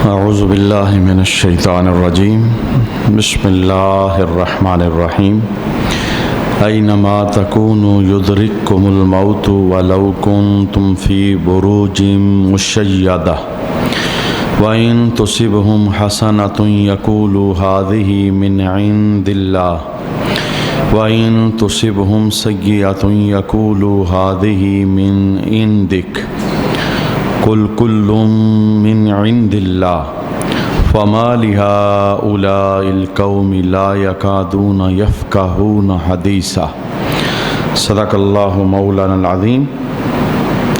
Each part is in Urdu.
اعوذ باللہ من الشیطان الرجیم بسم اللہ الرحمن الرحیم اینما تکونوا یدرککم الموت ولو کنتم فی بروج مشیدہ وَإِن تُصِبْهُمْ حَسَنَةٌ يَقُولُوا هَذِهِ مِنْ عِنْدِ اللَّهِ وَإِن تُصِبْهُمْ سَيِّئَةٌ يَقُولُوا هَذِهِ مِنْ عِنْدِكَ قُلْ كُلٌّ مِنْ عِنْدِ اللَّهِ فَمَا لِهَؤُلَاءِ الْقَوْمِ لَا يَكَادُونَ يَفْقَهُونَ حَدِيثًا صدق اللہ مولانا العظیم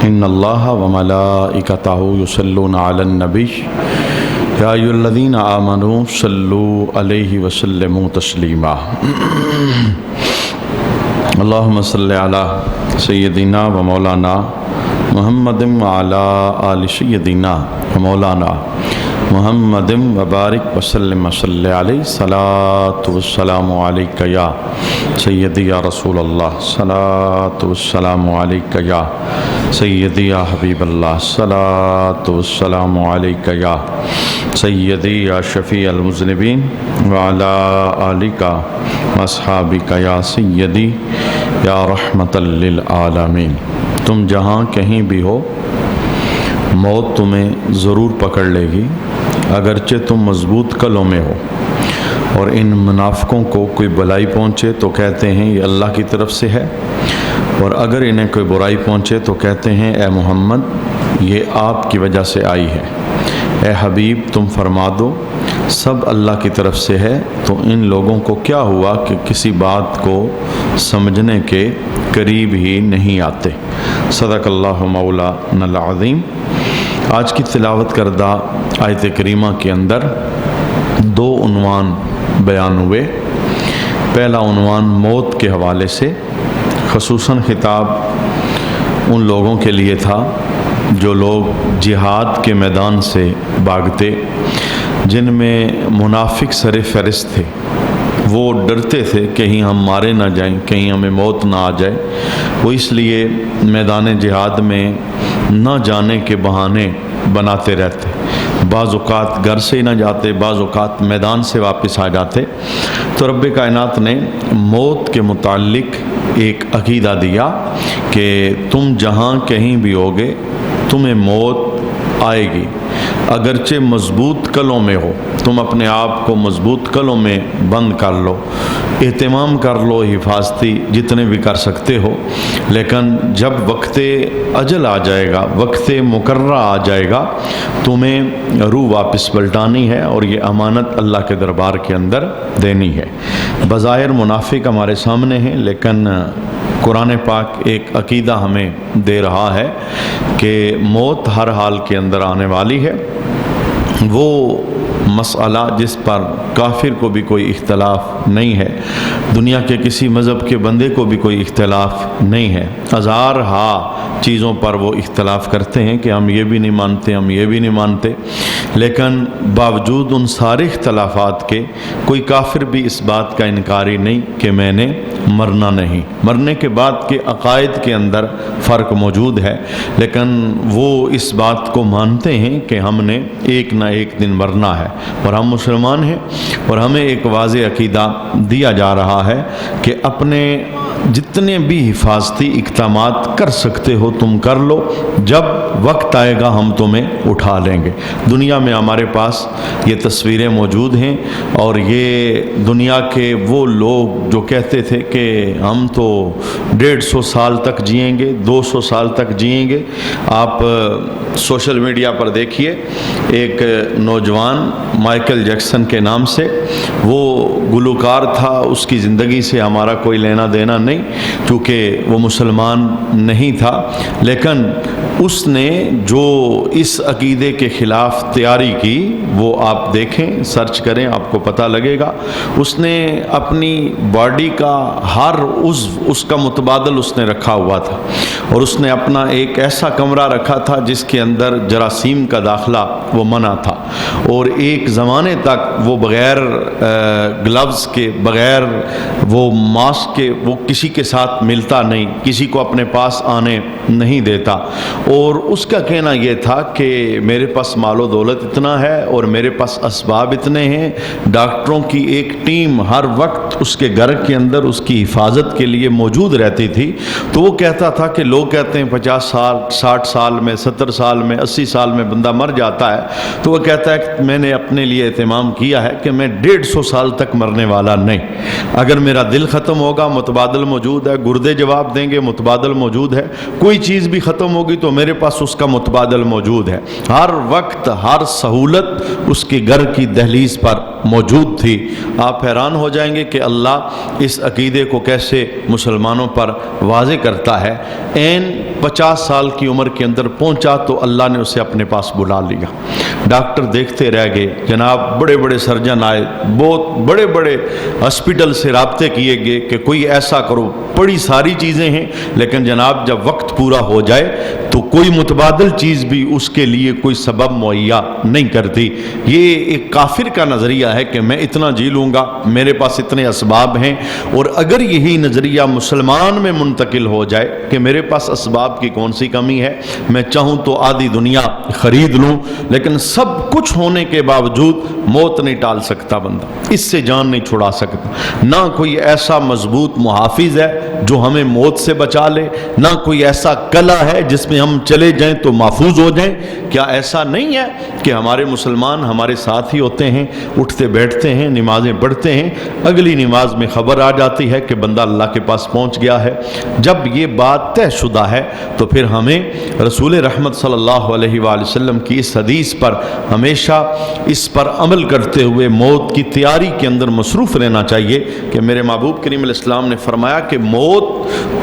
ان اللہ وملائکتہ یصلون علی النبی یا ایھا الذین آمنوا صلوا علیہ وسلموا تسلیما اللہم صلی علی سیدنا و مولانا محمد وعلی آل سیدنا و مولانا محمد وبارک وسلم صلی علیہ صلاۃ والسلام علیک یا سیدی یا رسول اللہ صلاۃ والسلام علیک یا سیدی یا حبیب اللہ صلاۃ والسلام علیک یا سیدی یا شفیع المذنبین وعلی آلک واصحابک یا سیدی یا رحمۃ للعالمین۔ تم جہاں کہیں بھی ہو موت تمہیں ضرور پکڑ لے گی، اگرچہ تم مضبوط قلوں میں ہو۔ اور ان منافقوں کو کوئی بلائی پہنچے تو کہتے ہیں یہ اللہ کی طرف سے ہے، اور اگر انہیں کوئی برائی پہنچے تو کہتے ہیں اے محمد یہ آپ کی وجہ سے آئی ہے۔ اے حبیب تم فرما دو سب اللہ کی طرف سے ہے۔ تو ان لوگوں کو کیا ہوا کہ کسی بات کو سمجھنے کے قریب ہی نہیں آتے۔ صدق اللہ مولانا العظیم۔ آج کی تلاوت کردہ آیت کریمہ کے اندر دو عنوان بیان ہوئے۔ پہلا عنوان موت کے حوالے سے، خصوصاً خطاب ان لوگوں کے لیے تھا جو لوگ جہاد کے میدان سے بھاگتے، جن میں منافق سر فہرست تھے۔ وہ ڈرتے تھے کہیں ہم مارے نہ جائیں، کہیں ہمیں موت نہ آ جائے۔ وہ اس لیے میدان جہاد میں نہ جانے کے بہانے بناتے رہتے، بعض اوقات گھر سے ہی نہ جاتے، بعض اوقات میدان سے واپس آ جاتے۔ تو رب کائنات نے موت کے متعلق ایک عقیدہ دیا کہ تم جہاں کہیں بھی ہوگے تمہیں موت آئے گی، اگرچہ مضبوط قلوں میں ہو۔ تم اپنے آپ کو مضبوط قلوں میں بند کر لو، اہتمام کر لو حفاظتی جتنے بھی کر سکتے ہو، لیکن جب وقت اجل آ جائے گا، وقت مقررہ آ جائے گا، تمہیں روح واپس پلٹانی ہے اور یہ امانت اللہ کے دربار کے اندر دینی ہے۔ بظاہر منافق ہمارے سامنے ہیں، لیکن قرآن پاک ایک عقیدہ ہمیں دے رہا ہے کہ موت ہر حال کے اندر آنے والی ہے۔ وہ مسئلہ جس پر کافر کو بھی کوئی اختلاف نہیں ہے، دنیا کے کسی مذہب کے بندے کو بھی کوئی اختلاف نہیں ہے۔ ہزارہا چیزوں پر وہ اختلاف کرتے ہیں کہ ہم یہ بھی نہیں مانتے، ہم یہ بھی نہیں مانتے، لیکن باوجود ان سارے اختلافات کے کوئی کافر بھی اس بات کا انکاری نہیں کہ میں نے مرنا نہیں۔ مرنے کے بعد کے عقائد کے اندر فرق موجود ہے، لیکن وہ اس بات کو مانتے ہیں کہ ہم نے ایک نہ ایک دن مرنا ہے، اور ہم مسلمان ہیں، اور ہمیں ایک واضح عقیدہ دیا جا رہا ہے کہ اپنے جتنے بھی حفاظتی اقدامات کر سکتے ہو تم کر لو، جب وقت آئے گا ہم تمہیں اٹھا لیں گے۔ دنیا میں ہمارے پاس یہ تصویریں موجود ہیں، اور یہ دنیا کے وہ لوگ جو کہتے تھے کہ ہم تو 150 سال تک جئیں گے، 200 سال تک جئیں گے۔ آپ سوشل میڈیا پر دیکھیے، ایک نوجوان مائیکل جیکسن کے نام سے، وہ گلوکار تھا، اس کی زندگی سے ہمارا کوئی لینا دینا نہیں کیونکہ وہ مسلمان نہیں تھا، لیکن اس نے جو اس عقیدے کے خلاف تیاری کی وہ آپ دیکھیں، سرچ کریں، آپ کو پتہ لگے گا۔ اس نے اپنی باڈی کا ہر عضو اس کا متبادل اس نے رکھا ہوا تھا، اور اس نے اپنا ایک ایسا کمرہ رکھا تھا جس کے اندر جراثیم کا داخلہ وہ منع تھا، اور ایک زمانے تک وہ بغیر گلوز کے، بغیر وہ ماسک کے، وہ کسی کے ساتھ ملتا نہیں، کسی کو اپنے پاس آنے نہیں دیتا، اور اس کا کہنا یہ تھا کہ میرے پاس مال و دولت اتنا ہے اور میرے پاس اسباب اتنے ہیں، ڈاکٹروں کی ایک ٹیم ہر وقت اس کے گھر کے اندر اس کی حفاظت کے لیے موجود رہتی تھی۔ تو وہ کہتا تھا کہ لوگ کہتے ہیں 50 سال، 60 سال میں، 70 سال میں، 80 سال میں بندہ مر جاتا ہے، تو وہ کہتا ہے کہ میں نے اپنے لیے اہتمام کیا ہے کہ میں 150 سال تک مرنے والا نہیں۔ اگر میرا دل ختم ہوگا متبادل موجود ہے، گردے جواب دیں گے متبادل موجود ہے، کوئی چیز بھی ختم ہوگی تو میرے پاس اس کا متبادل موجود ہے۔ ہر وقت ہر سہولت اس کے گھر کی دہلیز پر موجود تھی۔ آپ حیران ہو جائیں گے کہ اللہ اس عقیدے کو کیسے مسلمانوں پر واضح کرتا ہے۔ این 50 سال کی عمر کے اندر پہنچا تو اللہ نے اسے اپنے پاس بلا لیا۔ ڈاکٹر دیکھتے رہ گئے، جناب بڑے بڑے سرجن آئے، بہت بڑے بڑے ہاسپٹل سے رابطے کیے گئے کہ کوئی ایسا کرو، بڑی ساری چیزیں ہیں، لیکن جناب جب وقت پورا ہو جائے تو کوئی متبادل چیز بھی اس کے لیے کوئی سبب مہیا نہیں کرتی۔ یہ ایک کافر کا نظریہ ہے کہ میں اتنا جی لوں گا، میرے پاس اتنے اسباب ہیں، اور اگر یہی نظریہ مسلمان میں منتقل ہو جائے کہ میرے پاس اسباب کی کون سی کمی ہے، میں چاہوں تو آدھی دنیا خرید لوں، لیکن سب کچھ ہونے کے باوجود موت نہیں ٹال سکتا بندہ، اس سے جان نہیں چھڑا سکتا۔ نہ کوئی ایسا مضبوط محافظ ہے جو ہمیں موت سے بچا لے، نہ کوئی ایسا قلعہ ہے جس میں ہم چلے جائیں تو محفوظ ہو جائیں۔ کیا ایسا نہیں ہے کہ ہمارے مسلمان ہمارے ساتھ ہی ہوتے ہیں، اٹھتے بیٹھتے ہیں، نمازیں پڑھتے ہیں، اگلی نماز میں خبر آ جاتی ہے کہ بندہ اللہ کے پاس پہنچ گیا ہے۔ جب یہ بات طے شدہ ہے تو پھر ہمیں رسول رحمت صلی اللہ علیہ وآلہ وسلم کی اس حدیث پر ہمیشہ اس پر عمل کرتے ہوئے موت کی تیاری کے اندر مصروف رہنا چاہیے کہ میرے محبوب کریم علیہ السلام نے فرمایا کہ موت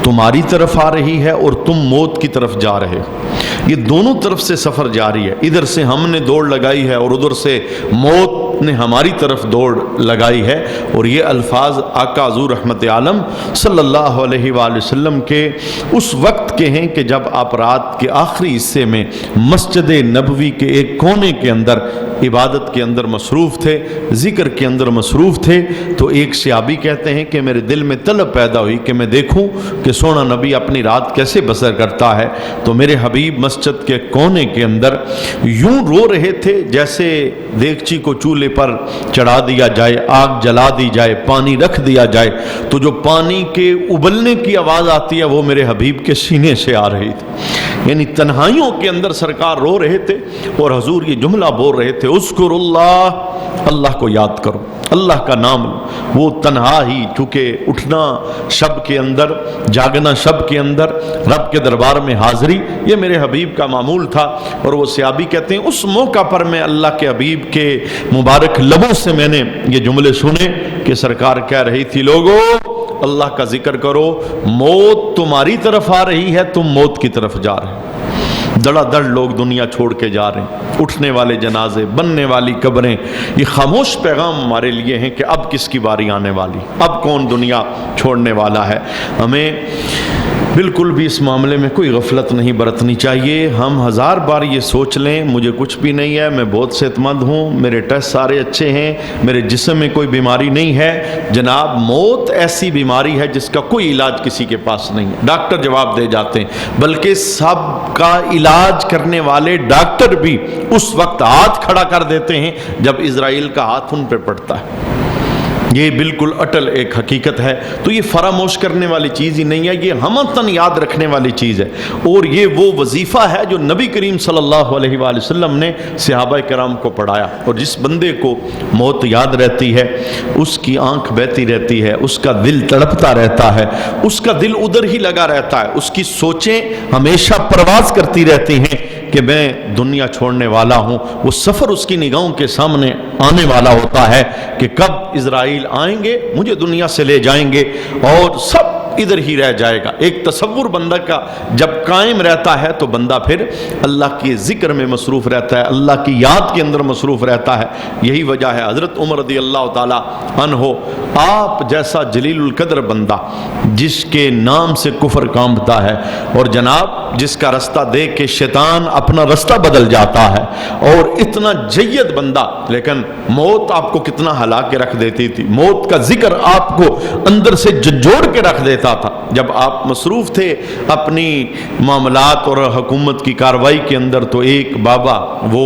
تمہاری طرف آ رہی ہے اور تم موت کی طرف جا رہے ہو۔ یہ دونوں طرف سے سفر جاری ہے، ادھر سے ہم نے دوڑ لگائی ہے اور ادھر سے موت نے ہماری طرف دوڑ لگائی ہے۔ اور یہ الفاظ آقا حضور رحمت عالم صلی اللہ علیہ وآلہ وسلم کے اس وقت کے ہیں کہ جب آپ رات کے آخری حصے میں مسجد نبوی کے ایک کونے کے اندر عبادت کے اندر مصروف تھے، ذکر کے اندر مصروف تھے، تو ایک صحابی کہتے ہیں کہ میرے دل میں طلب پیدا ہوئی کہ میں دیکھوں کہ سونا نبی اپنی رات کیسے بسر کرتا ہے۔ تو میرے حبیب مسجد کے کونے کے اندر یوں رو رہے تھے جیسے دیگچی کو چولہے پر چڑھا دیا جائے، آگ جلا دی جائے، پانی رکھ دیا جائے تو جو پانی کے ابلنے کی آواز آتی ہے وہ میرے حبیب کے سینے سے آ رہی تھی۔ یعنی تنہائیوں کے اندر سرکار رو رہے تھے اور حضور یہ جملہ بول رہے تھے، اذکر اللہ، اللہ کو یاد کرو، اللہ کا نام لو۔ وہ تنہا ہی، چونکہ اٹھنا شب کے اندر، جاگنا شب کے اندر، رب کے دربار میں حاضری، یہ میرے حبیب کا معمول تھا۔ اور وہ صحابی کہتے ہیں اس موقع پر میں اللہ کے حبیب کے مبارک لبوں سے میں نے یہ جملے سنے کہ سرکار کہہ رہی تھی، لوگو اللہ کا ذکر کرو، موت تمہاری طرف آ رہی ہے، تم موت کی طرف جا رہے ہیں۔ دڑا دڑ لوگ دنیا چھوڑ کے جا رہے ہیں، اٹھنے والے جنازے، بننے والی قبریں۔ یہ خاموش پیغام ہمارے لیے ہیں کہ اب کس کی باری آنے والی، اب کون دنیا چھوڑنے والا ہے۔ ہمیں بالکل بھی اس معاملے میں کوئی غفلت نہیں برتنی چاہیے۔ ہم ہزار بار یہ سوچ لیں مجھے کچھ بھی نہیں ہے، میں بہت صحت مند ہوں، میرے ٹیسٹ سارے اچھے ہیں، میرے جسم میں کوئی بیماری نہیں ہے۔ جناب موت ایسی بیماری ہے جس کا کوئی علاج کسی کے پاس نہیں ہے، ڈاکٹر جواب دے جاتے ہیں، بلکہ سب کا علاج کرنے والے ڈاکٹر بھی اس وقت ہاتھ کھڑا کر دیتے ہیں جب اسرائیل کا ہاتھ ان پہ پڑتا ہے۔ یہ بالکل اٹل ایک حقیقت ہے۔ تو یہ فراموش کرنے والی چیز ہی نہیں ہے، یہ ہمتن یاد رکھنے والی چیز ہے۔ اور یہ وہ وظیفہ ہے جو نبی کریم صلی اللہ علیہ وآلہ وسلم نے صحابہ کرام کو پڑھایا۔ اور جس بندے کو موت یاد رہتی ہے، اس کی آنکھ بہتی رہتی ہے، اس کا دل تڑپتا رہتا ہے، اس کا دل ادھر ہی لگا رہتا ہے، اس کی سوچیں ہمیشہ پرواز کرتی رہتی ہیں کہ میں دنیا چھوڑنے والا ہوں۔ وہ سفر اس کی نگاہوں کے سامنے آنے والا ہوتا ہے کہ کب اسرائیل آئیں گے، مجھے دنیا سے لے جائیں گے، اور سب ادھر ہی رہ جائے گا۔ ایک تصور بندہ کا جب قائم رہتا ہے تو بندہ پھر اللہ کے ذکر میں مصروف رہتا ہے، اللہ کی یاد کے اندر مصروف رہتا ہے۔ یہی وجہ ہے حضرت عمر رضی اللہ تعالی عنہ، آپ جیسا جلیل القدر بندہ جس کے نام سے کفر کانپتا ہے، اور جناب جس کا رستہ دیکھ کے شیطان اپنا رستہ بدل جاتا ہے، اور اتنا جید بندہ، لیکن موت آپ کو کتنا ہلا کے رکھ دیتی تھی، موت کا ذکر آپ کو اندر سے جھنجھوڑ کے رکھ دیتا تھا۔ جب آپ مصروف تھے اپنی معاملات اور حکومت کی کاروائی کے اندر، تو ایک بابا وہ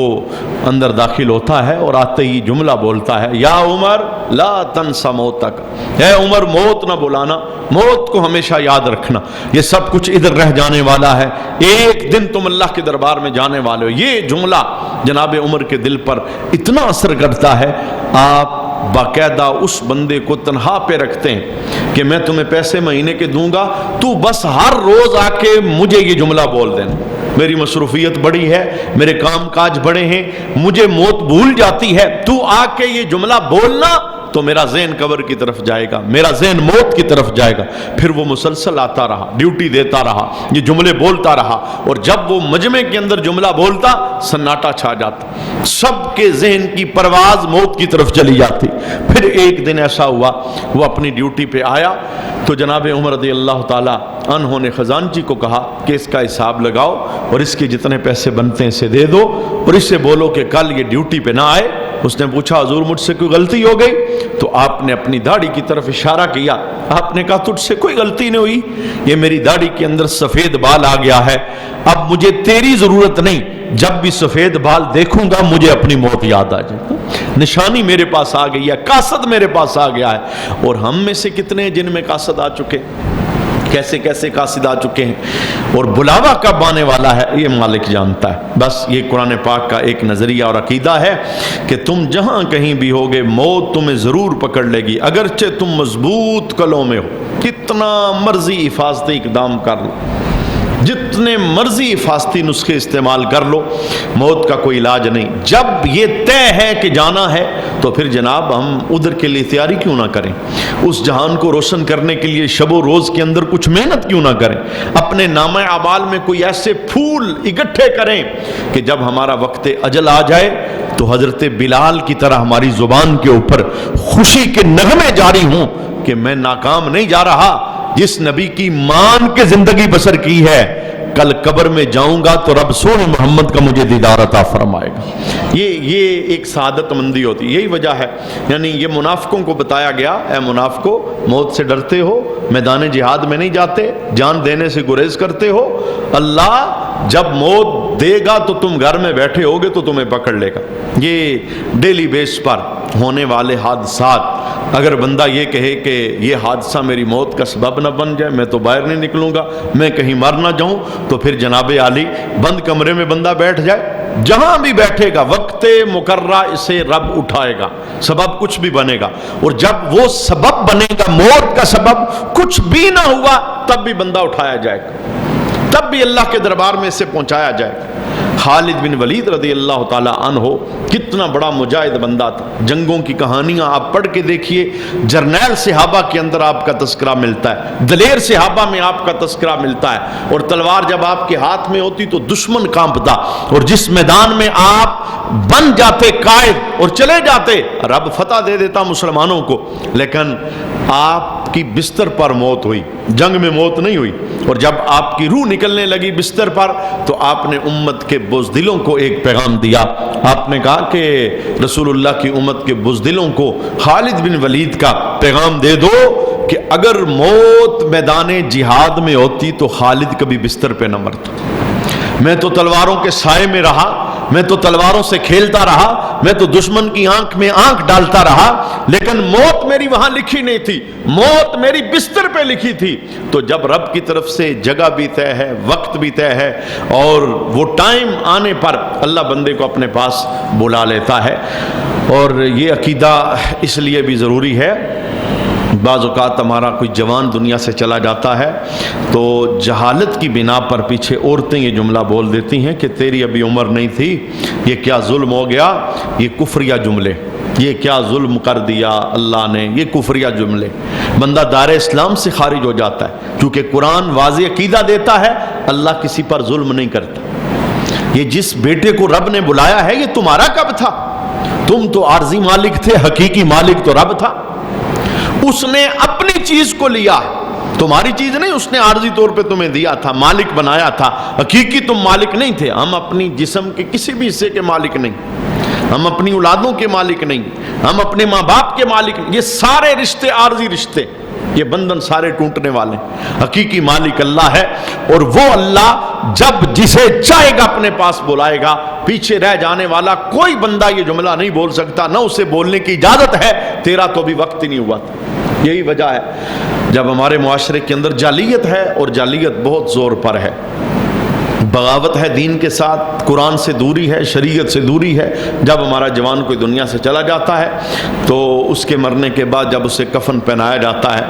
اندر داخل ہوتا ہے اور آتے ہی جملہ بولتا ہے، یا عمر لا تنسا موتک، اے عمر موت نہ بلانا، موت کو ہمیشہ یاد رکھنا، یہ سب کچھ ادھر رہ جانے والا ہے، ایک دن تم اللہ کے دربار میں جانے والے ہو۔ یہ جملہ جناب عمر کے دل پر اتنا اثر کرتا ہے، آپ باقاعدہ اس بندے کو تنہا پہ رکھتے ہیں کہ میں تمہیں پیسے مہینے کے دوں گا، تو بس ہر روز آ کے مجھے یہ جملہ بول دینا، میری مصروفیت بڑی ہے، میرے کام کاج بڑے ہیں، مجھے موت بھول جاتی ہے، تو آ کے یہ جملہ بولنا تو میرا ذہن قبر کی طرف جائے گا، میرا ذہن موت کی طرف جائے گا۔ پھر وہ مسلسل آتا رہا، ڈیوٹی دیتا رہا، یہ جملے بولتا رہا، اور جب وہ مجمع کے اندر جملہ بولتا سناٹا چھا جاتا، سب کے ذہن کی پرواز موت کی طرف چلی جاتی۔ پھر ایک دن ایسا ہوا، وہ اپنی ڈیوٹی پہ آیا تو جناب عمر رضی اللہ تعالی عنہ نے خزانچی کو کہا کہ اس کا حساب لگاؤ اور اس کے جتنے پیسے بنتے ہیں اسے دے دو، اور اس سے بولو کہ کل یہ ڈیوٹی پہ نہ آئے۔ اس نے پوچھا حضور مجھ سے کوئی غلطی ہو گئی؟ تو آپ نے اپنی داڑھی کی طرف اشارہ کیا، آپ نے کہا تجھ سے کوئی غلطی نہیں ہوئی، یہ میری داڑھی کے اندر سفید بال آ گیا ہے، اب مجھے تیری ضرورت نہیں، جب بھی سفید بال دیکھوں گا مجھے اپنی موت یاد آ جائے گا، نشانی میرے پاس آ گئی ہے، قاصد میرے پاس آ گیا ہے۔ اور ہم میں سے کتنے ہیں جن میں قاصد آ چکے، کیسے کیسے قاصد آ چکے ہیں، اور بلاوا کب آنے والا ہے یہ مالک جانتا ہے۔ بس یہ قرآن پاک کا ایک نظریہ اور عقیدہ ہے کہ تم جہاں کہیں بھی ہوگے موت تمہیں ضرور پکڑ لے گی، اگرچہ تم مضبوط کلوں میں ہو، کتنا مرضی حفاظتی اقدام کر لو، جتنے مرضی حفاظتی نسخے استعمال کر لو، موت کا کوئی علاج نہیں۔ جب یہ طے ہے کہ جانا ہے تو پھر جناب ہم ادھر کے لیے تیاری کیوں نہ کریں، اس جہان کو روشن کرنے کے لیے شب و روز کے اندر کچھ محنت کیوں نہ کریں، اپنے نامہ اعمال میں کوئی ایسے پھول اکٹھے کریں کہ جب ہمارا وقت اجل آ جائے تو حضرت بلال کی طرح ہماری زبان کے اوپر خوشی کے نغمے جاری ہوں کہ میں ناکام نہیں جا رہا، جس نبی کی مان کے زندگی بسر کی ہے، کل قبر میں جاؤں گا تو رب سونے محمد کا مجھے دیدار عطا فرمائے گا۔ یہ ایک سعادت مندی ہوتی ہے، یہی وجہ ہے، یعنی یہ منافقوں کو بتایا گیا، اے منافقو موت سے ڈرتے ہو، میدان جہاد میں نہیں جاتے، جان دینے سے گریز کرتے ہو، اللہ جب موت دے گا تو تم گھر میں بیٹھے ہوگے تو تمہیں پکڑ لے گا۔ یہ ڈیلی بیس پر ہونے والے حادثات، اگر بندہ یہ کہے کہ یہ حادثہ میری موت کا سبب نہ بن جائے، میں تو باہر نہیں نکلوں گا، میں کہیں مر نہ جاؤں، تو پھر جناب عالی بند کمرے میں بندہ بیٹھ جائے، جہاں بھی بیٹھے گا وقت مقررہ اسے رب اٹھائے گا، سبب کچھ بھی بنے گا، اور جب وہ سبب بنے گا موت کا سبب کچھ بھی نہ ہوا تب بھی بندہ اٹھایا جائے گا، تب بھی اللہ کے دربار میں اسے پہنچایا جائے گا۔ خالد بن ولید رضی اللہ تعالی عنہ کتنا بڑا مجاہد بندہ تھا، جنگوں کی کہانیاں آپ پڑھ کے دیکھیے، جرنیل صحابہ کے اندر آپ کا تذکرہ ملتا ہے، دلیر صحابہ میں آپ کا تذکرہ ملتا ہے، اور تلوار جب آپ کے ہاتھ میں ہوتی تو دشمن کانپتا، اور جس میدان میں آپ بن جاتے قائد اور چلے جاتے رب فتح دے دیتا مسلمانوں کو، لیکن آپ کی بستر پر موت ہوئی، جنگ میں موت نہیں ہوئی، اور جب آپ کی روح نکلنے لگی بستر پر تو آپ نے امت کے بزدلوں کو ایک پیغام دیا، آپ نے کہا کہ رسول اللہ کی امت کے بزدلوں کو خالد بن ولید کا پیغام دے دو کہ اگر موت میدان جہاد میں ہوتی تو خالد کبھی بستر پہ نہ مرتا، میں تو تلواروں کے سائے میں رہا، میں تو تلواروں سے کھیلتا رہا، میں تو دشمن کی آنکھ میں آنکھ ڈالتا رہا، لیکن موت میری وہاں لکھی نہیں تھی، موت میری بستر پہ لکھی تھی۔ تو جب رب کی طرف سے جگہ بھی طے ہے، وقت بھی طے ہے، اور وہ ٹائم آنے پر اللہ بندے کو اپنے پاس بلا لیتا ہے۔ اور یہ عقیدہ اس لیے بھی ضروری ہے، بعض اوقات ہمارا کوئی جوان دنیا سے چلا جاتا ہے تو جہالت کی بنا پر پیچھے عورتیں یہ جملہ بول دیتی ہیں کہ تیری ابھی عمر نہیں تھی، یہ کیا ظلم ہو گیا، یہ کفریہ جملے، یہ کیا ظلم کر دیا اللہ نے، یہ کفریہ جملے۔ بندہ دار اسلام سے خارج ہو جاتا ہے، کیونکہ قرآن واضح عقیدہ دیتا ہے اللہ کسی پر ظلم نہیں کرتا۔ یہ جس بیٹے کو رب نے بلایا ہے یہ تمہارا کب تھا؟ تم تو عارضی مالک تھے، حقیقی مالک تو رب تھا۔ اس نے اپنی چیز کو لیا، تمہاری چیز نہیں، اس نے عارضی طور پہ تمہیں دیا تھا، مالک بنایا تھا، حقیقی تم مالک نہیں تھے۔ ہم اپنی جسم کے کسی بھی حصے کے مالک نہیں، ہم اپنی اولادوں کے مالک نہیں، ہم اپنے ماں باپ کے مالک نہیں۔ یہ سارے رشتے عارضی رشتے، یہ بندھن سارے ٹوٹنے والے۔ حقیقی مالک اللہ ہے، اور وہ اللہ جب جسے چاہے گا اپنے پاس بلائے گا۔ پیچھے رہ جانے والا کوئی بندہ یہ جملہ نہیں بول سکتا، نہ اسے بولنے کی اجازت ہے، تیرا تو ابھی وقت ہی نہیں ہوا تھا۔ یہی وجہ ہے جب ہمارے معاشرے کے اندر جعلیت ہے، اور جعلیت بہت زور پر ہے، بغاوت ہے دین کے ساتھ، قرآن سے دوری ہے، شریعت سے دوری ہے۔ جب ہمارا جوان کوئی دنیا سے چلا جاتا ہے تو اس کے مرنے کے بعد جب اسے کفن پہنایا جاتا ہے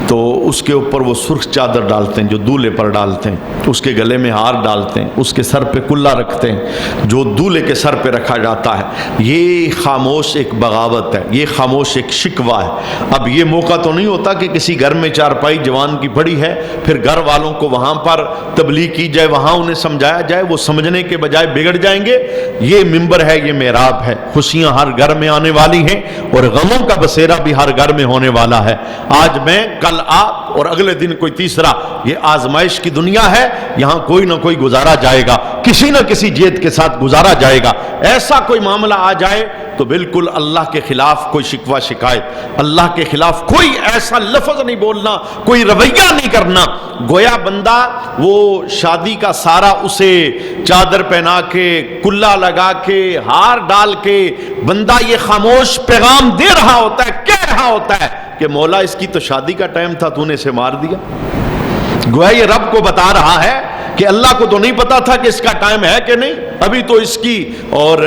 تو اس کے اوپر وہ سرخ چادر ڈالتے ہیں جو دولہے پر ڈالتے ہیں، اس کے گلے میں ہار ڈالتے ہیں، اس کے سر پہ کلا رکھتے ہیں جو دولہے کے سر پہ رکھا جاتا ہے۔ یہ خاموش ایک بغاوت ہے، یہ خاموش ایک شکوہ ہے۔ اب یہ موقع تو نہیں ہوتا کہ کسی گھر میں چارپائی جوان کی پڑی ہے، پھر گھر والوں کو وہاں پر تبلیغ کی جائے، وہاں انہیں سمجھایا جائے، وہ سمجھنے کے بجائے بگڑ جائیں گے۔ یہ منبر ہے، یہ محراب ہے۔ خوشیاں ہر گھر میں آنے والی ہیں، اور غموں کا بسیرا بھی ہر گھر میں ہونے والا ہے۔ آج میں، کل آپ، اور اگلے دن کوئی تیسرا۔ یہ آزمائش کی دنیا ہے، یہاں کوئی نہ کوئی گزارا جائے گا، کسی نہ کسی جیت کے ساتھ گزارا جائے گا۔ ایسا کوئی معاملہ آ جائے تو بالکل اللہ کے خلاف کوئی شکوہ شکایت، اللہ کے خلاف کوئی ایسا لفظ نہیں بولنا، کوئی رویہ نہیں کرنا۔ گویا بندہ وہ شادی کا سارا اسے چادر پہنا کے، کلا لگا کے، ہار ڈال کے، بندہ یہ خاموش پیغام دے رہا ہوتا ہے، کہہ رہا ہوتا ہے کہ مولا اس کی تو شادی کا ٹائم تھا، تو نے اسے مار دیا۔ گویا یہ رب کو بتا رہا ہے کہ اللہ کو تو نہیں پتا تھا کہ اس کا ٹائم ہے کہ نہیں، ابھی تو اس کی۔ اور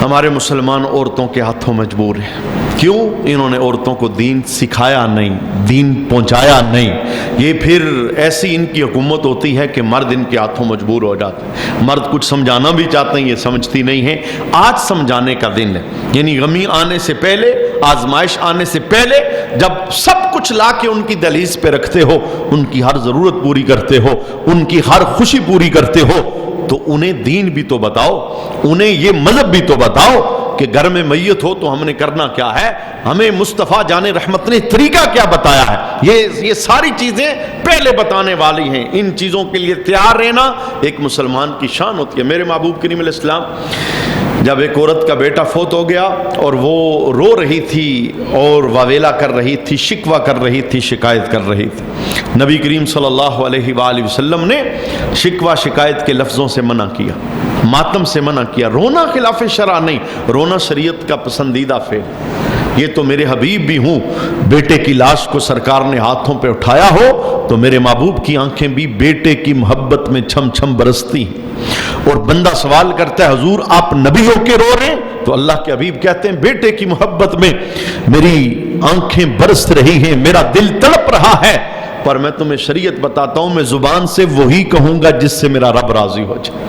ہمارے مسلمان عورتوں کے ہاتھوں مجبور ہیں۔ کیوں؟ انہوں نے عورتوں کو دین سکھایا نہیں، دین پہنچایا نہیں۔ یہ پھر ایسی ان کی حکومت ہوتی ہے کہ مرد ان کے ہاتھوں مجبور ہو جاتے ہیں۔ مرد کچھ سمجھانا بھی چاہتے ہیں، یہ سمجھتی نہیں ہیں۔ آج سمجھانے کا دن ہے، یعنی غمی آنے سے پہلے، آزمائش آنے سے پہلے، جب سب کچھ لا کے ان کی دہلیز پہ رکھتے ہو، ان کی ہر ضرورت پوری کرتے ہو، ان کی ہر خوشی پوری کرتے ہو، تو انہیں دین بھی تو بتاؤ، انہیں یہ مذہب بھی تو بتاؤ کہ گھر میں میت ہو تو ہم نے کرنا کیا ہے، ہمیں مصطفیٰ جان رحمت نے طریقہ کیا بتایا ہے۔ یہ ساری چیزیں پہلے بتانے والی ہیں۔ ان چیزوں کے لیے تیار رہنا ایک مسلمان کی شان ہوتی ہے۔ میرے محبوب کریم علیہ السلام، جب ایک عورت کا بیٹا فوت ہو گیا اور وہ رو رہی تھی اور واویلا کر رہی تھی، شکوہ کر رہی تھی، شکایت کر رہی تھی، نبی کریم صلی اللہ علیہ وآلہ وسلم نے شکوہ شکایت کے لفظوں سے منع کیا، ماتم سے منع کیا۔ رونا خلاف شرع نہیں، رونا شریعت کا پسندیدہ فعل۔ یہ تو میرے حبیب بھی ہوں، بیٹے کی لاش کو سرکار نے ہاتھوں پہ اٹھایا ہو تو میرے محبوب کی آنکھیں بھی بیٹے کی محبت میں چھم چھم برستی ہیں۔ اور بندہ سوال کرتا ہے حضور آپ نبی ہو کے رو رہے ہیں؟ تو اللہ کے حبیب کہتے ہیں بیٹے کی محبت میں میری آنکھیں برس رہی ہیں، میرا دل تڑپ رہا ہے، پر میں تمہیں شریعت بتاتا ہوں، میں زبان سے وہی کہوں گا جس سے میرا رب راضی ہو جائے۔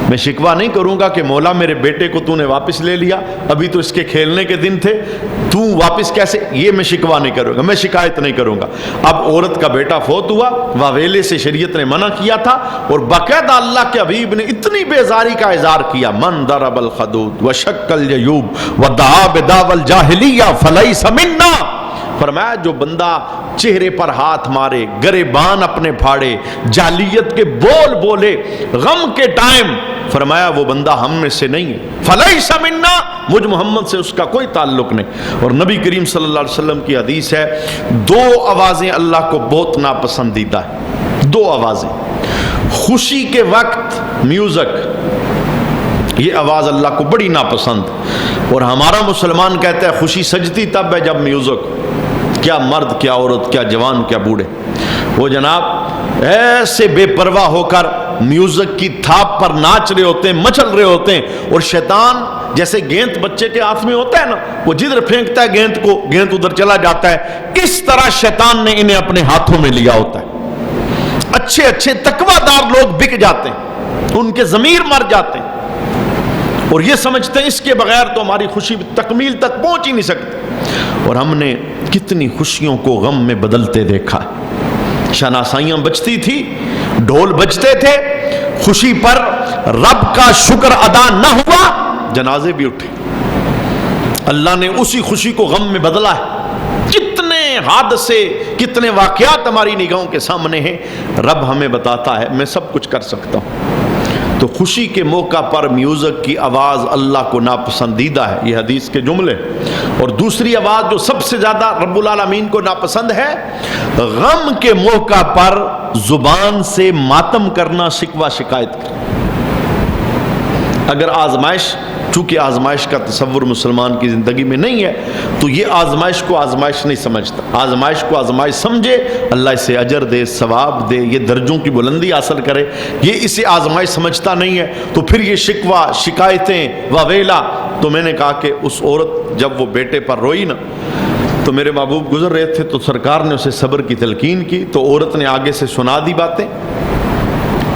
میں شکوہ نہیں کروں گا کہ مولا میرے بیٹے کو تو نے واپس لے لیا، ابھی تو اس کے کھیلنے کے دن تھے، تو واپس کیسے؟ یہ میں شکوہ نہیں کروں گا، میں شکایت نہیں کروں گا۔ اب عورت کا بیٹا فوت ہوا، واویلے سے شریعت نے منع کیا تھا، اور باقاعدہ اللہ کے حبیب نے اتنی بیزاری کا اظہار کیا، من ضرب الخدود وشق الجیوب ودعا بدعوی الجاہلیہ فلیس منا۔ فرمایا جو بندہ چہرے پر ہاتھ مارے، گریبان اپنے پھاڑے، جاہلیت کے بول بولے غم کے ٹائم، فرمایا وہ بندہ ہم میں سے نہیں ہے، فلیس منا، مجھ محمد سے اس کا کوئی تعلق نہیں۔ اور نبی کریم صلی اللہ علیہ وسلم کی حدیث ہے، دو آوازیں اللہ کو بہت ناپسندیدہ ہیں، دو آوازیں۔ خوشی کے وقت میوزک، یہ آواز اللہ کو بڑی ناپسند، اور ہمارا مسلمان کہتا ہے خوشی سجتی تب ہے جب میوزک۔ کیا مرد، کیا عورت، کیا جوان، کیا بوڑھے، وہ جناب ایسے بے پرواہ ہو کر میوزک کی تھاپ پر ناچ رہے ہوتے ہیں، مچل رہے ہوتے ہیں، اور شیطان جیسے گیند بچے کے ہاتھ میں ہوتا ہے نا، وہ جدھر پھینکتا ہے گیند کو، گیند ادھر چلا جاتا ہے، اس طرح شیطان نے انہیں اپنے ہاتھوں میں لیا ہوتا ہے۔ اچھے اچھے تقویٰ دار لوگ بک جاتے ہیں، ان کے ضمیر مر جاتے ہیں، اور یہ سمجھتے ہیں اس کے بغیر تو ہماری خوشی تکمیل تک پہنچ ہی نہیں سکتی۔ اور ہم نے کتنی خوشیوں کو غم میں بدلتے دیکھا ہے۔ شناسائیاں بجتی تھی، ڈھول بجتے تھے، خوشی پر رب کا شکر ادا نہ ہوا، جنازے بھی اٹھے، اللہ نے اسی خوشی کو غم میں بدلا ہے۔ کتنے حادثے، کتنے واقعات ہماری نگاہوں کے سامنے ہیں، رب ہمیں بتاتا ہے میں سب کچھ کر سکتا ہوں۔ تو خوشی کے موقع پر میوزک کی آواز اللہ کو ناپسندیدہ ہے، یہ حدیث کے جملے۔ اور دوسری آواز جو سب سے زیادہ رب العالمین کو ناپسند ہے، غم کے موقع پر زبان سے ماتم کرنا، شکوہ شکایت کرنا۔ اگر آزمائش، چونکہ آزمائش کا تصور مسلمان کی زندگی میں نہیں ہے، تو یہ آزمائش کو آزمائش نہیں سمجھتا۔ آزمائش کو آزمائش سمجھے، اللہ اسے اجر دے، ثواب دے، یہ درجوں کی بلندی حاصل کرے، یہ اسے آزمائش سمجھتا نہیں ہے، تو پھر یہ شکوہ شکایتیں وویلا۔ تو میں نے کہا کہ اس عورت جب وہ بیٹے پر روئی نا، تو میرے محبوب گزر رہے تھے، تو سرکار نے اسے صبر کی تلقین کی، تو عورت نے آگے سے سنا دی باتیں۔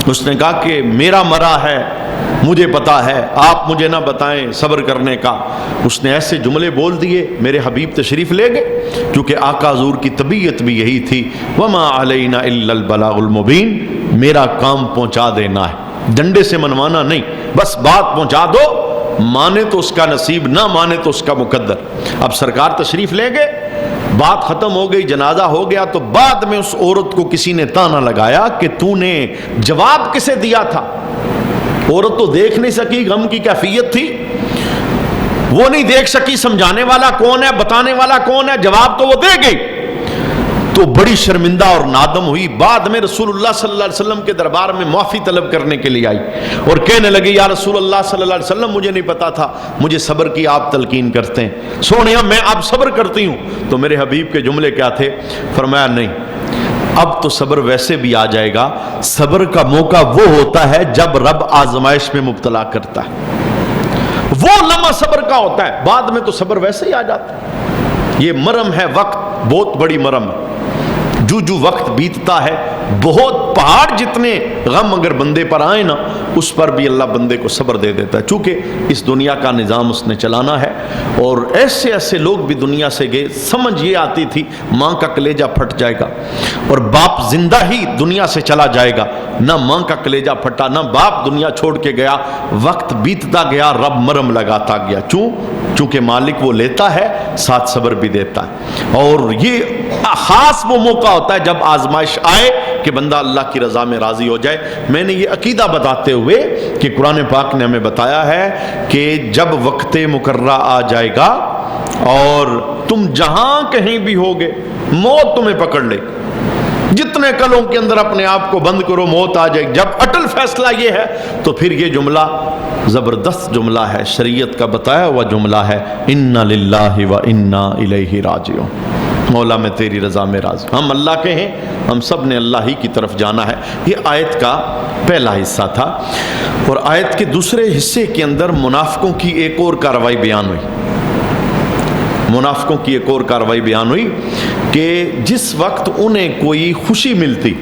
اس نے کہا کہ میرا مرا ہے، مجھے پتا ہے، آپ مجھے نہ بتائیں صبر کرنے کا۔ اس نے ایسے جملے بول دیے، میرے حبیب تشریف لے گئے، کیونکہ آقا حضور کی طبیعت بھی یہی تھی، وما علینا الا البلاغ المبین، میرا کام پہنچا دینا ہے، ڈنڈے سے منوانا نہیں، بس بات پہنچا دو، مانے تو اس کا نصیب، نہ مانے تو اس کا مقدر۔ اب سرکار تشریف لے گئے، بات ختم ہو گئی، جنازہ ہو گیا، تو بعد میں اس عورت کو کسی نے تانا لگایا کہ تو نے جواب کسے دیا تھا؟ عورت تو دیکھ نہیں سکی غم کی کیفیت تھی، وہ نہیں دیکھ سکی سمجھانے والا کون ہے، بتانے والا کون ہے، جواب تو وہ دے گئی، تو بڑی شرمندہ اور نادم ہوئی۔ بعد میں رسول اللہ صلی اللہ علیہ وسلم کے دربار میں معافی طلب کرنے کے لیے آئی اور کہنے لگی یا رسول اللہ صلی اللہ علیہ وسلم، مجھے نہیں پتا تھا، مجھے صبر کی آپ تلقین کرتے ہیں، سونیا میں اب صبر کرتی ہوں۔ تو میرے حبیب کے جملے کیا تھے؟ فرمایا نہیں، اب تو صبر ویسے بھی آ جائے گا، صبر کا موقع وہ ہوتا ہے جب رب آزمائش میں مبتلا کرتا ہے، وہ لمحہ صبر کا ہوتا ہے، بعد میں تو صبر ویسے ہی آ جاتا ہے۔ یہ مرم ہے وقت، بہت بڑی مرم ہے، جو جو وقت بیتتا ہے، بہت پہاڑ جتنے غم اگر بندے پر آئے نا، اس پر بھی اللہ بندے کو صبر دے دیتا ہے، چونکہ اس دنیا کا نظام اس نے چلانا ہے۔ اور ایسے ایسے لوگ بھی دنیا سے گئے، سمجھ یہ آتی تھی ماں کا کلیجہ پھٹ جائے گا اور باپ زندہ ہی دنیا سے چلا جائے گا، نہ ماں کا کلیجہ پھٹا، نہ باپ دنیا چھوڑ کے گیا، وقت بیتتا گیا، رب مرم لگاتا گیا، چونکہ مالک وہ لیتا ہے، ساتھ صبر بھی دیتا ہے۔ اور یہ خاص وہ موقع ہوتا ہے جب آزمائش آئے کہ بندہ اللہ کی رضا میں راضی ہو جائے۔ میں نے یہ عقیدہ بتاتے ہوئے کہ قرآن پاک نے ہمیں بتایا ہے کہ جب وقت مقررہ آ جائے گا اور تم جہاں کہیں بھی ہوگے، موت تمہیں پکڑ لے، جتنے کلوں کے اندر اپنے آپ کو بند کرو، موت آ جائے۔ جب اٹل فیصلہ یہ ہے تو پھر یہ جملہ زبردست جملہ ہے، شریعت کا بتایا ہوا جملہ ہے، انا للہ و انا الیہ راجعون، مولا میں تیری رضا میں راضی۔ ہم اللہ کے ہیں، ہم سب نے اللہ ہی کی طرف جانا ہے۔ یہ آیت کا پہلا حصہ تھا، اور آیت کے دوسرے حصے کے اندر منافقوں کی ایک اور کارروائی بیان ہوئی۔ منافقوں کی ایک اور کارروائی بیان ہوئی کہ جس وقت انہیں کوئی خوشی ملتی،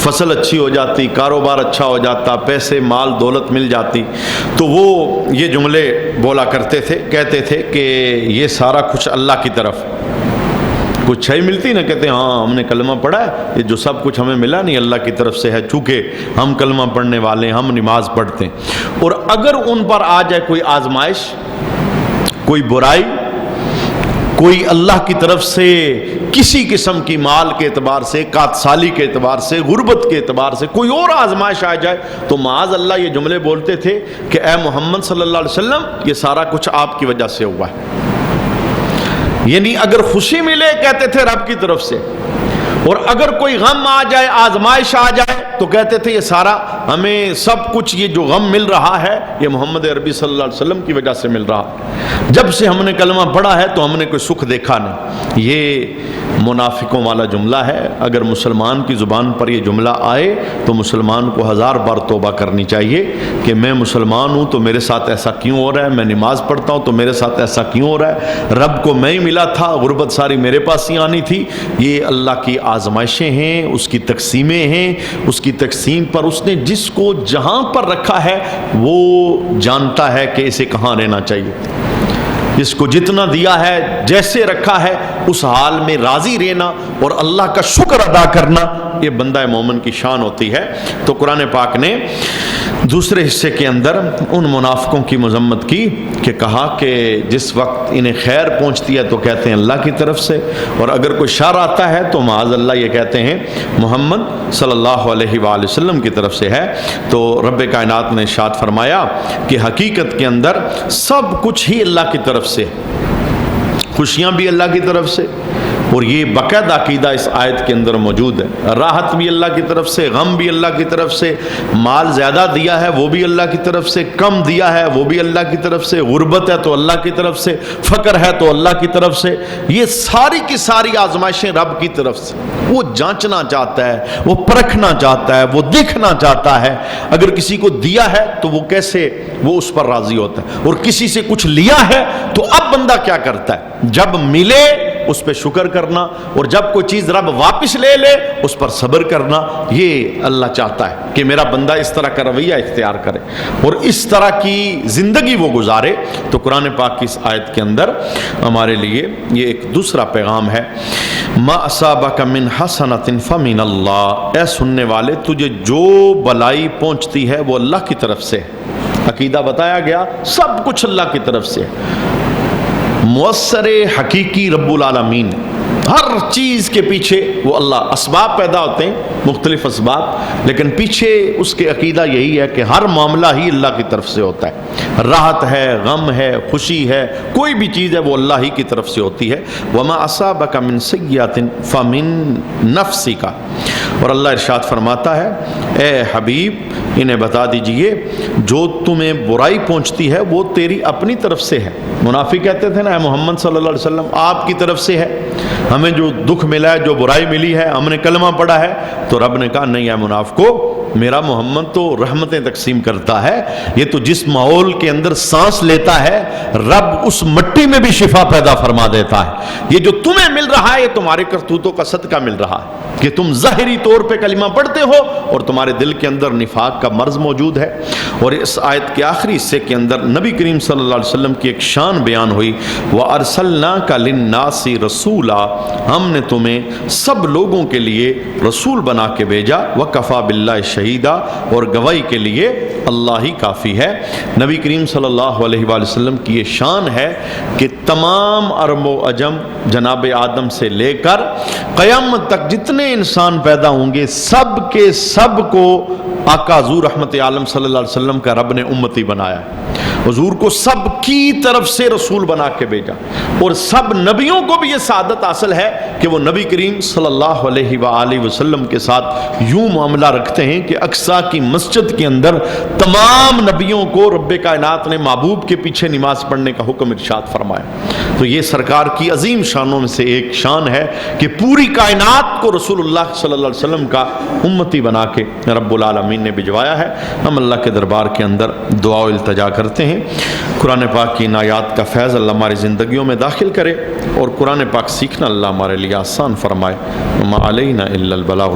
فصل اچھی ہو جاتی، کاروبار اچھا ہو جاتا، پیسے مال دولت مل جاتی، تو وہ یہ جملے بولا کرتے تھے، کہتے تھے کہ یہ سارا کچھ اللہ کی طرف، کچھ چھئی ملتی نا، کہتے ہیں ہاں ہم نے کلمہ پڑھا ہے، یہ جو سب کچھ ہمیں ملا نہیں اللہ کی طرف سے ہے، چونکہ ہم کلمہ پڑھنے والے ہیں، ہم نماز پڑھتے ہیں۔ اور اگر ان پر آ جائے کوئی آزمائش، کوئی برائی، کوئی اللہ کی طرف سے کسی قسم کی مال کے اعتبار سے، کات سالی کے اعتبار سے، غربت کے اعتبار سے کوئی اور آزمائش آ جائے، تو معاذ اللہ یہ جملے بولتے تھے کہ اے محمد صلی اللہ علیہ وسلم، یہ سارا کچھ آپ کی وجہ سے ہوا ہے۔ یعنی اگر خوشی ملے کہتے تھے رب کی طرف سے، اور اگر کوئی غم آ جائے، آزمائش آ جائے، تو کہتے تھے یہ سارا ہمیں سب کچھ، یہ جو غم مل رہا ہے یہ محمد عربی صلی اللہ علیہ وسلم کی وجہ سے مل رہا ہے، جب سے ہم نے کلمہ پڑھا ہے تو ہم نے کوئی سکھ دیکھا نہیں۔ یہ منافقوں والا جملہ ہے۔ اگر مسلمان کی زبان پر یہ جملہ آئے تو مسلمان کو 1000 بار توبہ کرنی چاہیے کہ میں مسلمان ہوں تو میرے ساتھ ایسا کیوں ہو رہا ہے، میں نماز پڑھتا ہوں تو میرے ساتھ ایسا کیوں ہو رہا ہے، رب کو میں ہی ملا تھا، غربت ساری میرے پاس ہی آنی تھی۔ یہ اللہ کی آزمائشیں ہیں، اس کی تقسیمیں ہیں، اس کی تقسیم پر اس نے جس کو جہاں پر رکھا ہے وہ جانتا ہے کہ اسے کہاں رہنا چاہیے۔ اس کو جتنا دیا ہے جیسے رکھا ہے اس حال میں راضی رہنا اور اللہ کا شکر ادا کرنا، یہ بندہ مومن کی شان ہوتی ہے۔ تو قرآن پاک نے دوسرے حصے کے اندر ان منافقوں کی مذمت کی کہ کہا کہ جس وقت انہیں خیر پہنچتی ہے تو کہتے ہیں اللہ کی طرف سے، اور اگر کوئی شر آتا ہے تو معاذ اللہ یہ کہتے ہیں محمد صلی اللہ علیہ وآلہ وسلم کی طرف سے ہے۔ تو رب کائنات نے ارشاد فرمایا کہ حقیقت کے اندر سب کچھ ہی اللہ کی طرف سے، خوشیاں بھی اللہ کی طرف سے، اور یہ باقاعدہ عقیدہ اس آیت کے اندر موجود ہے، راحت بھی اللہ کی طرف سے، غم بھی اللہ کی طرف سے، مال زیادہ دیا ہے وہ بھی اللہ کی طرف سے، کم دیا ہے وہ بھی اللہ کی طرف سے، غربت ہے تو اللہ کی طرف سے، فقر ہے تو اللہ کی طرف سے، یہ ساری کی ساری آزمائشیں رب کی طرف سے۔ وہ جانچنا چاہتا ہے، وہ پرکھنا چاہتا ہے، وہ دیکھنا چاہتا ہے اگر کسی کو دیا ہے تو وہ کیسے وہ اس پر راضی ہوتا ہے، اور کسی سے کچھ لیا ہے تو اب بندہ کیا کرتا ہے، جب ملے اس پہ شکر کرنا، اور جب کوئی چیز رب واپس لے لے اس پر صبر کرنا۔ یہ اللہ چاہتا ہے کہ میرا بندہ اس طرح کا رویہ اختیار کرے اور اس طرح کی زندگی وہ گزارے۔ تو قرآن پاک کی اس آیت کے اندر ہمارے لیے یہ ایک دوسرا پیغام ہے، ما اصابک من حسنۃ فمن اللہ، اے سننے والے تجھے جو بلائی پہنچتی ہے وہ اللہ کی طرف سے ہے۔ عقیدہ بتایا گیا، سب کچھ اللہ کی طرف سے ہے، مؤثر حقیقی رب العالمین، ہر چیز کے پیچھے وہ اللہ، اسباب پیدا ہوتے ہیں مختلف اسباب، لیکن پیچھے اس کے عقیدہ یہی ہے کہ ہر معاملہ ہی اللہ کی طرف سے ہوتا ہے، راحت ہے، غم ہے، خوشی ہے، کوئی بھی چیز ہے وہ اللہ ہی کی طرف سے ہوتی ہے۔ وما اصابک من سیئۃ فمن نفسک، اور اللہ ارشاد فرماتا ہے اے حبیب انہیں بتا دیجئے جو تمہیں برائی پہنچتی ہے وہ تیری اپنی طرف سے ہے۔ منافق کہتے تھے نا اے محمد صلی اللہ علیہ وسلم آپ کی طرف سے ہے، ہمیں جو دکھ ملا ہے، جو برائی ملی ہے، ہم نے کلمہ پڑھا ہے، تو رب نے کہا نہیں اے منافقو، میرا محمد تو رحمتیں تقسیم کرتا ہے، یہ تو جس ماحول کے اندر سانس لیتا ہے رب اس مٹی میں بھی شفا پیدا فرما دیتا ہے۔ یہ جو تمہیں مل رہا ہے یہ تمہارے کرتوتوں کا صدقہ مل رہا ہے کہ تم ظاہری طور پہ کلمہ پڑھتے ہو اور تمہارے دل کے اندر نفاق کا مرض موجود ہے۔ اور اس آیت کے آخری حصے کے اندر نبی کریم صلی اللہ علیہ وسلم کی ایک شان بیان ہوئی، وَأَرْسَلْنَاكَ لِلنَّاسِ رَسُولًا، ہم نے تمہیں سب لوگوں کے لیے رسول بنا کے بھیجا، وَكَفَى بِاللَّهِ شَهِيدًا، اور گواہی کے لیے اللہ ہی کافی ہے۔ نبی کریم صلی اللہ علیہ وآلہ وسلم کی یہ شان ہے کہ تمام عرب و عجم جناب آدم سے لے کر قیامت تک جتنے انسان پیدا ہوں گے سب کے سب کو آقا حضور رحمت عالم صلی اللہ علیہ وسلم کا رب نے امتی بنایا ہے۔ حضور کو سب کی طرف سے رسول بنا کے بھیجا، اور سب نبیوں کو بھی یہ سعادت حاصل ہے کہ وہ نبی کریم صلی اللہ علیہ وآلہ وسلم کے ساتھ یوں معاملہ رکھتے ہیں کہ اقصیٰ کی مسجد کے اندر تمام نبیوں کو رب کائنات نے محبوب کے پیچھے نماز پڑھنے کا حکم ارشاد فرمایا۔ تو یہ سرکار کی عظیم شانوں میں سے ایک شان ہے کہ پوری کائنات کو رسول اللہ صلی اللہ علیہ وسلم کا امتی بنا کے رب العالمین نے بھجوایا ہے۔ ہم اللہ کے دربار کے اندر دعا و التجا کرتے ہیں، قرآن پاک کی آیات کا فیض اللہ ہماری زندگیوں میں داخل کرے، اور قرآن پاک سیکھنا اللہ ہمارے لیے آسان فرمائے۔ وما علینا الا البلاغ